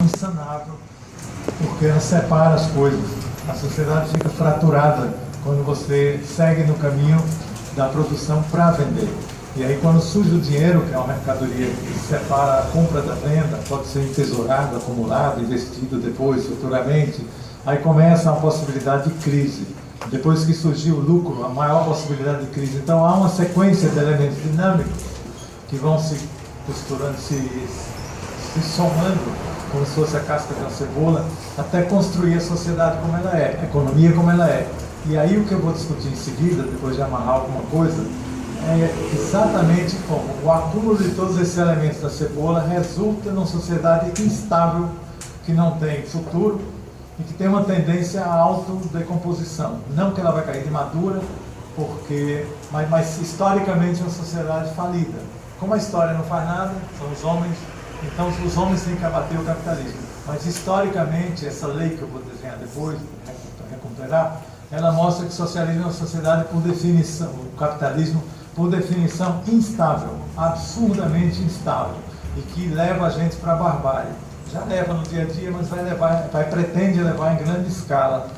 insanável, porque ela separa as coisas. A sociedade fica fraturada quando você segue no caminho da produção para vender. E aí, quando surge o dinheiro, que é uma mercadoria que separa a compra da venda, pode ser entesourado, acumulado, investido depois, futuramente, aí começa a possibilidade de crise. Depois que surgiu o lucro, a maior possibilidade de crise. Então, há uma sequência de elementos dinâmicos que vão se costurando, se somando, como se fosse a casca de uma cebola, até construir a sociedade como ela é, a economia como ela é. E aí o que eu vou discutir em seguida, depois de amarrar alguma coisa, é exatamente como o acúmulo de todos esses elementos da cebola resulta numa sociedade instável, que não tem futuro e que tem uma tendência à autodecomposição. Não que ela vai cair de madura, mas historicamente é uma sociedade falida. Como a história não faz nada, são os homens, então os homens têm que abater o capitalismo. Mas historicamente, essa lei que eu vou desenhar depois, recuperar, ela mostra que o socialismo é uma sociedade por definição, o capitalismo por definição instável, absurdamente instável, e que leva a gente para a barbárie. Já leva no dia a dia, mas pretende levar em grande escala,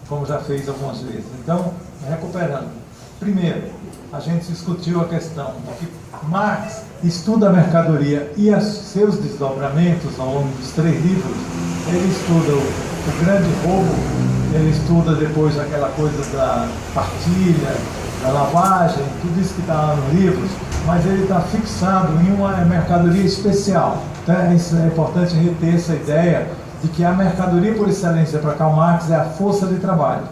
como já fez algumas vezes. Então, recuperando. Primeiro, a gente discutiu a questão de que Marx estuda a mercadoria e seus desdobramentos ao longo dos 3 livros. Ele estuda o grande roubo, ele estuda depois aquela coisa da partilha, da lavagem, tudo isso que está lá nos livros, mas ele está fixado em uma mercadoria especial. Então, é importante reter essa ideia de que a mercadoria por excelência para Karl Marx é a força de trabalho,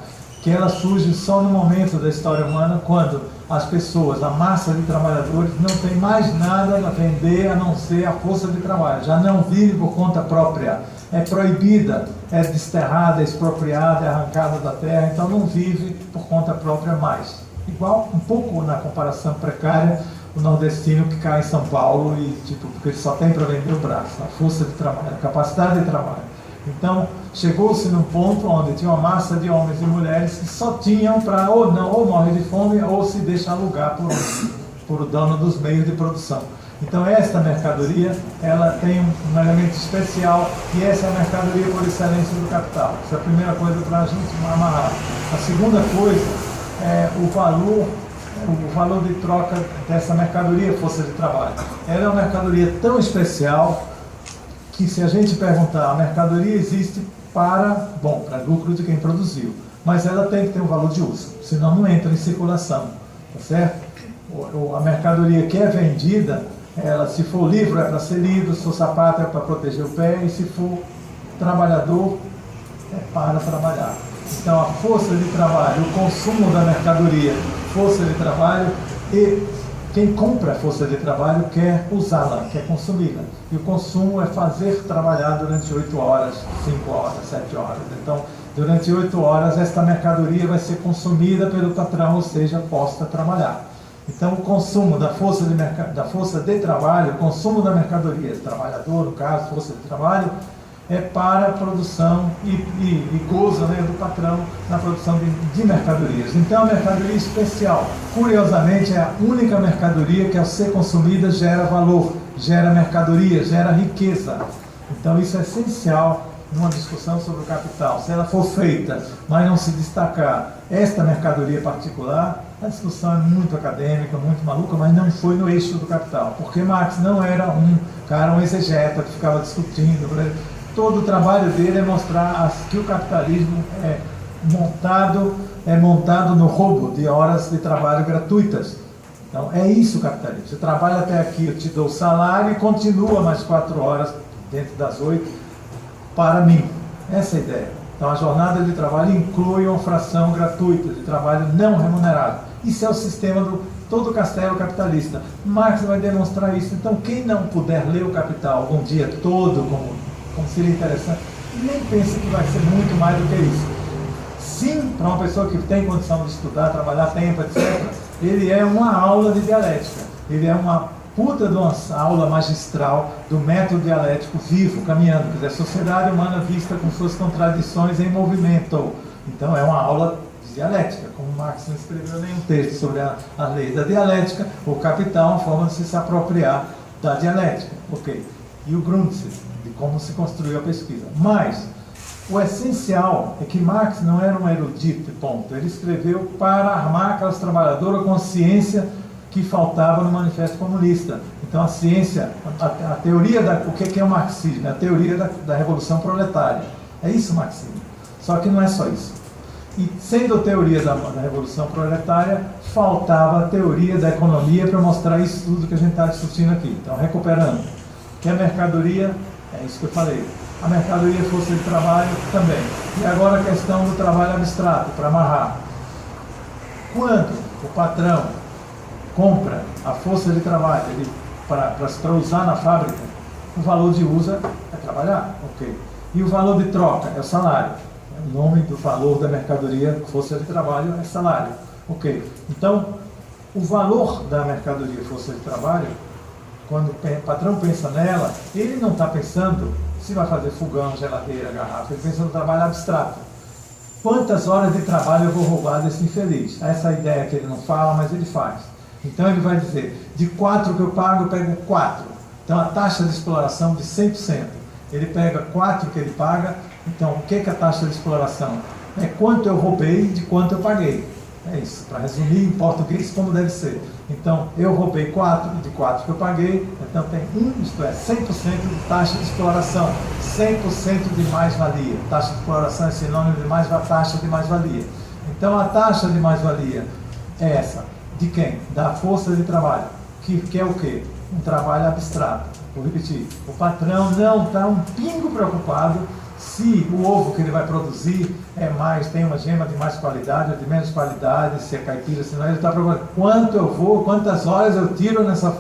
que ela surge só no momento da história humana, quando as pessoas, a massa de trabalhadores, não tem mais nada a vender a não ser a força de trabalho, já não vive por conta própria, é proibida, é desterrada, é expropriada, é arrancada da terra, então não vive por conta própria mais. Igual, um pouco na comparação precária, o nordestino que cai em São Paulo e, porque ele só tem para vender o braço, a força de trabalho, a capacidade de trabalho. Então, chegou-se num ponto onde tinha uma massa de homens e mulheres que só tinham para ou morrer de fome ou se deixar alugar por o dono dos meios de produção. Então, esta mercadoria, ela tem um elemento especial, e essa é a mercadoria por excelência do capital. Essa é a primeira coisa para a gente amarrar. A segunda coisa é o valor de troca dessa mercadoria, força de trabalho. Ela é uma mercadoria tão especial que, se a gente perguntar, a mercadoria existe para lucro de quem produziu, mas ela tem que ter um valor de uso, senão não entra em circulação, tá certo? A mercadoria que é vendida, se for livro é para ser lido, se for sapato é para proteger o pé, e se for trabalhador é para trabalhar. Então, a força de trabalho, o consumo da mercadoria, força de trabalho, e quem compra a força de trabalho quer usá-la, quer consumi-la. E o consumo é fazer trabalhar durante 8 horas, 5 horas, 7 horas. Então, durante 8 horas, esta mercadoria vai ser consumida pelo patrão, ou seja, posta a trabalhar. Então, o consumo da força de trabalho, o consumo da mercadoria, trabalhador, no caso, força de trabalho, é para a produção e gozo, né, do patrão na produção de mercadorias. Então, a mercadoria especial, curiosamente, é a única mercadoria que, ao ser consumida, gera valor, gera mercadoria, gera riqueza. Então, isso é essencial numa discussão sobre o capital. Se ela for feita, mas não se destacar esta mercadoria particular, a discussão é muito acadêmica, muito maluca, mas não foi no eixo do capital, porque Marx não era um exegeta que ficava discutindo. Todo o trabalho dele é mostrar que o capitalismo é montado no roubo de horas de trabalho gratuitas. Então, é isso o capitalismo. Você trabalha até aqui, eu te dou o salário e continua mais 4 horas, dentro das 8, para mim. Essa é a ideia. Então, a jornada de trabalho inclui uma fração gratuita de trabalho não remunerado. Isso é o sistema do todo o castelo capitalista. Marx vai demonstrar isso. Então, quem não puder ler o Capital algum dia todo, como seria interessante, nem pensa que vai ser muito mais do que isso. Sim, para uma pessoa que tem condição de estudar, trabalhar tempo, etc., ele é uma aula de dialética. Ele é uma puta de uma aula magistral do método dialético vivo, caminhando. Quer dizer, a sociedade humana vista com suas contradições em movimento. Então, é uma aula de dialética. Como Marx não escreveu nenhum texto sobre a lei da dialética, o Capital é uma forma de se apropriar da dialética. Ok. e o Grundtvig, de como se construiu a pesquisa. Mas o essencial é que Marx não era um erudito, ponto. Ele escreveu para armar a classe trabalhadora com a ciência que faltava no Manifesto Comunista. Então a ciência, a teoria o que é o marxismo? É a teoria da Revolução Proletária. É isso o marxismo. Só que não é só isso. E sendo a teoria da Revolução Proletária, faltava a teoria da economia para mostrar isso tudo que a gente está discutindo aqui. Então, recuperando, que a mercadoria, é isso que eu falei, a mercadoria força de trabalho também. E agora a questão do trabalho abstrato, para amarrar. Quando o patrão compra a força de trabalho para usar na fábrica, o valor de uso é trabalhar, ok. E o valor de troca é o salário. O nome do valor da mercadoria, força de trabalho, é salário, ok. Então, o valor da mercadoria, força de trabalho, quando o patrão pensa nela, ele não está pensando se vai fazer fogão, geladeira, garrafa, ele pensa no trabalho abstrato. Quantas horas de trabalho eu vou roubar desse infeliz? Essa ideia que ele não fala, mas ele faz. Então ele vai dizer, de 4 que eu pago, eu pego 4. Então a taxa de exploração de 100%. Ele pega 4 que ele paga, então o que é a taxa de exploração? É quanto eu roubei de quanto eu paguei. É isso, para resumir em português como deve ser. Então, eu roubei 4 de 4 que eu paguei, então tem 1, isto é, 100% de taxa de exploração, 100% de mais-valia. Taxa de exploração é sinônimo de taxa de mais-valia. Então, a taxa de mais-valia é essa. De quem? Da força de trabalho. Que é o quê? Um trabalho abstrato. Vou repetir. O patrão não está um pingo preocupado se o ovo que ele vai produzir tem uma gema de mais qualidade ou de menos qualidade, se é caipira, se não, ele está preocupado quanto eu vou, quantas horas eu tiro nessa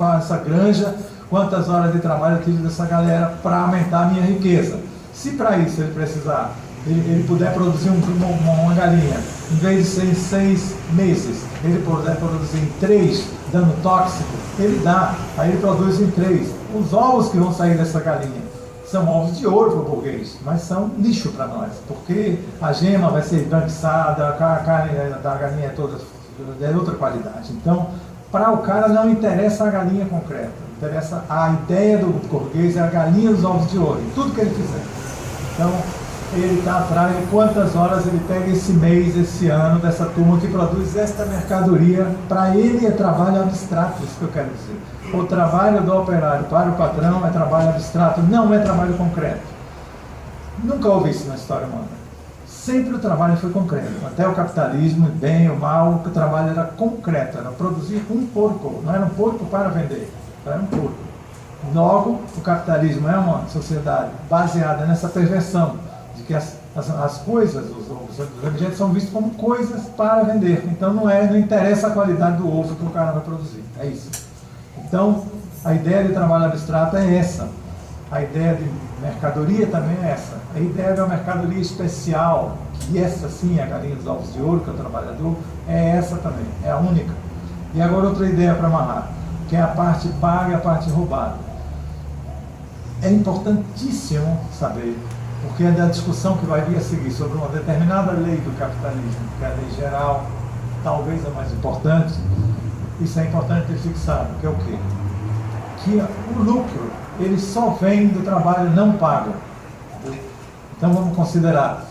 granja, quantas horas de trabalho eu tiro dessa galera para aumentar a minha riqueza. Se para isso ele precisar, ele puder produzir uma galinha, em vez de ser em 6 meses, ele puder produzir em 3, dando tóxico, ele dá, aí ele produz em 3. Os ovos que vão sair dessa galinha são ovos de ouro para o burguês, mas são lixo para nós, porque a gema vai ser branquiçada, a carne da galinha é toda de outra qualidade. Então, para o cara não interessa a galinha concreta, interessa a ideia do burguês, é a galinha dos ovos de ouro, em tudo que ele fizer. Então, ele está atrás de quantas horas ele pega esse mês, esse ano, dessa turma que produz esta mercadoria. Para ele é trabalho abstrato, isso que eu quero dizer. O trabalho do operário para o patrão é trabalho abstrato, não é trabalho concreto. Nunca houve isso na história humana. Sempre o trabalho foi concreto. Até o capitalismo, bem ou mal, o trabalho era concreto, era produzir um porco. Não era um porco para vender, era um porco. Logo, o capitalismo é uma sociedade baseada nessa perversão de que as coisas, os objetos são vistos como coisas para vender. Então não interessa a qualidade do ovo que o cara vai produzir. É isso. Então, a ideia de trabalho abstrato é essa. A ideia de mercadoria também é essa. A ideia de uma mercadoria especial, que essa sim é a galinha dos ovos de ouro, que é o trabalhador, é essa também, é a única. E agora outra ideia para amarrar, que é a parte paga e a parte roubada. É importantíssimo saber, porque é da discussão que vai vir a seguir sobre uma determinada lei do capitalismo, que é a lei geral, talvez a mais importante. Isso é importante ter fixado, que é o quê? Que o lucro, ele só vem do trabalho não pago. Então vamos considerar,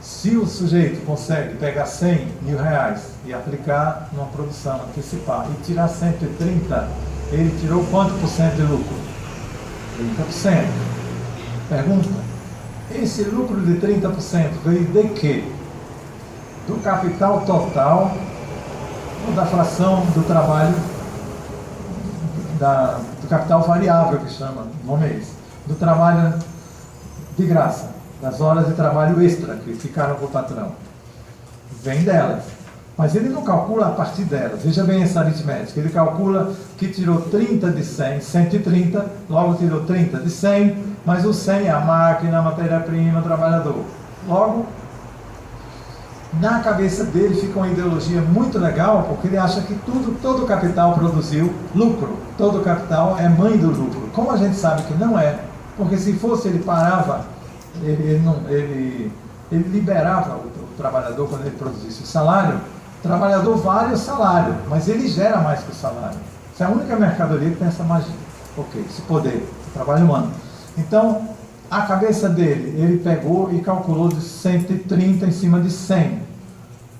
se o sujeito consegue pegar 100 mil reais e aplicar numa produção, antecipar, e tirar 130, ele tirou quanto por cento de lucro? 30%. Pergunta, esse lucro de 30% veio de quê? Do capital total ou da fração do trabalho, do capital variável, que chama, no mês, do trabalho de graça, das horas de trabalho extra que ficaram para o patrão. Vem delas. Mas ele não calcula a partir delas. Veja bem essa aritmética. Ele calcula que tirou 30 de 100, 130, logo tirou 30 de 100, mas o 100 é a máquina, a matéria-prima, o trabalhador. Logo, na cabeça dele fica uma ideologia muito legal, porque ele acha que todo o capital produziu lucro. Todo o capital é mãe do lucro. Como a gente sabe que não é, porque se fosse ele parava, ele liberava o trabalhador quando ele produzisse o salário. O trabalhador vale o salário, mas ele gera mais que o salário. Essa é a única mercadoria que tem essa magia. Ok, esse poder. trabalha um ano. Então, a cabeça dele, ele pegou e calculou de 130 em cima de 100.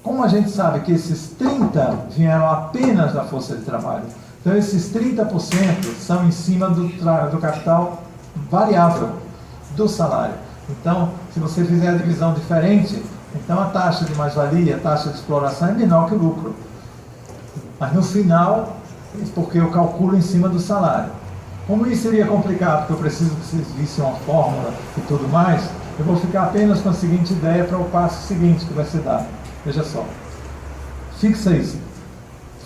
Como a gente sabe que esses 30 vieram apenas da força de trabalho, então esses 30% são em cima do capital variável, do salário. Então, se você fizer a divisão diferente, então a taxa de mais-valia, a taxa de exploração é menor que o lucro. Mas no final, porque eu calculo em cima do salário. Como isso seria complicado, porque eu preciso que vocês vissem uma fórmula e tudo mais, eu vou ficar apenas com a seguinte ideia para o passo seguinte que vai ser dado. Veja só. Fixa isso.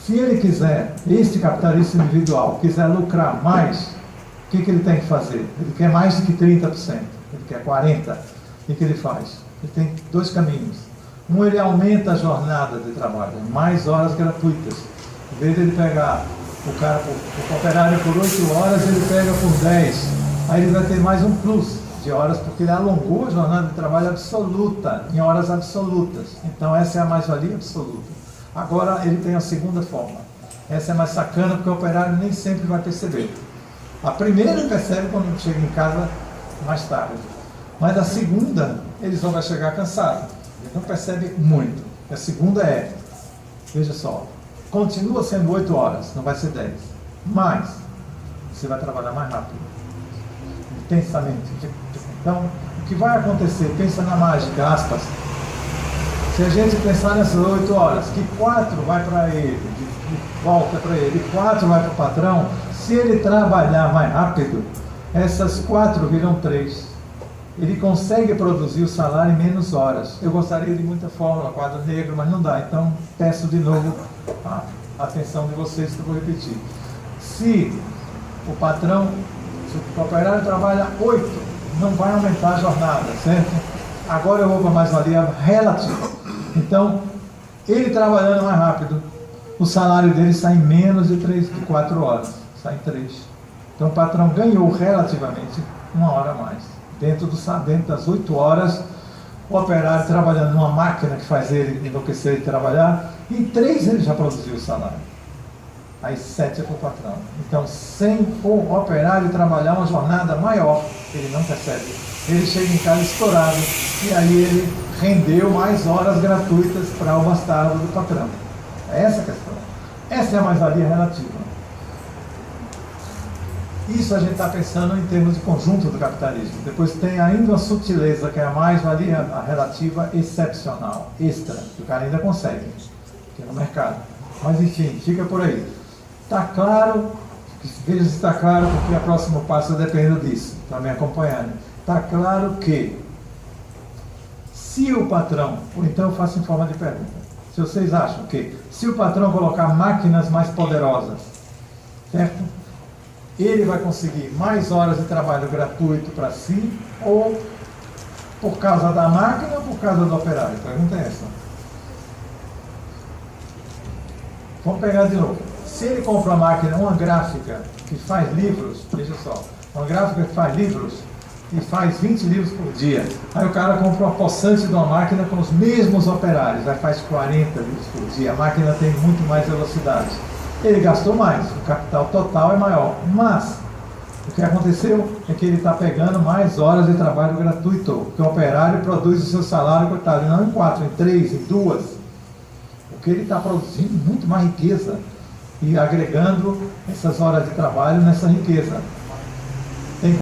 Se ele quiser, este capitalista individual, quiser lucrar mais, o que ele tem que fazer? Ele quer mais do que 30%, ele quer 40%. O que ele faz? Ele tem dois caminhos. Um, ele aumenta a jornada de trabalho, mais horas gratuitas. Em vez de ele pegar o operário por 8 horas, ele pega por 10. Aí ele vai ter mais um plus de horas, porque ele alongou a jornada de trabalho absoluta, em horas absolutas. Então essa é a mais-valia absoluta. Agora ele tem a segunda forma. Essa é mais sacana, porque o operário nem sempre vai perceber. A primeira ele percebe quando chega em casa mais tarde. Mas a segunda, ele só vai chegar cansado. Ele não percebe muito. A segunda é, veja só, continua sendo 8 horas, não vai ser 10. Mas você vai trabalhar mais rápido, intensamente. Então, o que vai acontecer? Pensa na mágica, aspas. Se a gente pensar nessas 8 horas, que 4 vai para ele, de volta para ele, e 4 vai para o patrão, se ele trabalhar mais rápido, essas 4 viram 3. Ele consegue produzir o salário em menos horas. Eu gostaria de muita fórmula, quadro negro, mas não dá. Então, peço de novo a atenção de vocês que eu vou repetir. Se o patrão, se o operário trabalha 8, não vai aumentar a jornada, certo? Agora eu vou para mais-valia relativa. Então, ele trabalhando mais rápido, o salário dele sai em menos de 4 horas. Sai em 3. Então, o patrão ganhou relativamente 1 hora a mais. Dentro das 8 horas, o operário trabalhando numa máquina que faz ele enlouquecer de trabalhar, em 3 ele já produziu o salário. Aí 7 é para o patrão. Então, sem o operário trabalhar uma jornada maior, ele não percebe. Ele chega em casa estourado, e aí ele rendeu mais horas gratuitas para o bastardo do patrão. É essa a questão. Essa é a mais-valia relativa. Isso a gente está pensando em termos de conjunto do capitalismo. Depois tem ainda uma sutileza, que é a mais-valia relativa excepcional, extra, que o cara ainda consegue, que é no mercado. Mas enfim, fica por aí. Está claro, veja se está claro, porque o próximo passo depende disso, para me acompanhando. Está claro que, se o patrão, ou então eu faço em forma de pergunta, se vocês acham que, se o patrão colocar máquinas mais poderosas, certo? Ele vai conseguir mais horas de trabalho gratuito para si, ou por causa da máquina ou por causa do operário? A pergunta é essa. Vamos pegar de novo. Se ele compra uma máquina, uma gráfica que faz livros, veja só, uma gráfica que faz livros e faz 20 livros por dia, aí o cara compra uma possante de uma máquina com os mesmos operários, aí faz 40 livros por dia, a máquina tem muito mais velocidade. Ele gastou mais, o capital total é maior, mas o que aconteceu é que ele está pegando mais horas de trabalho gratuito, porque o operário produz o seu salário, coitado, não em 4, em 3, em 2, porque ele está produzindo muito mais riqueza e agregando essas horas de trabalho nessa riqueza.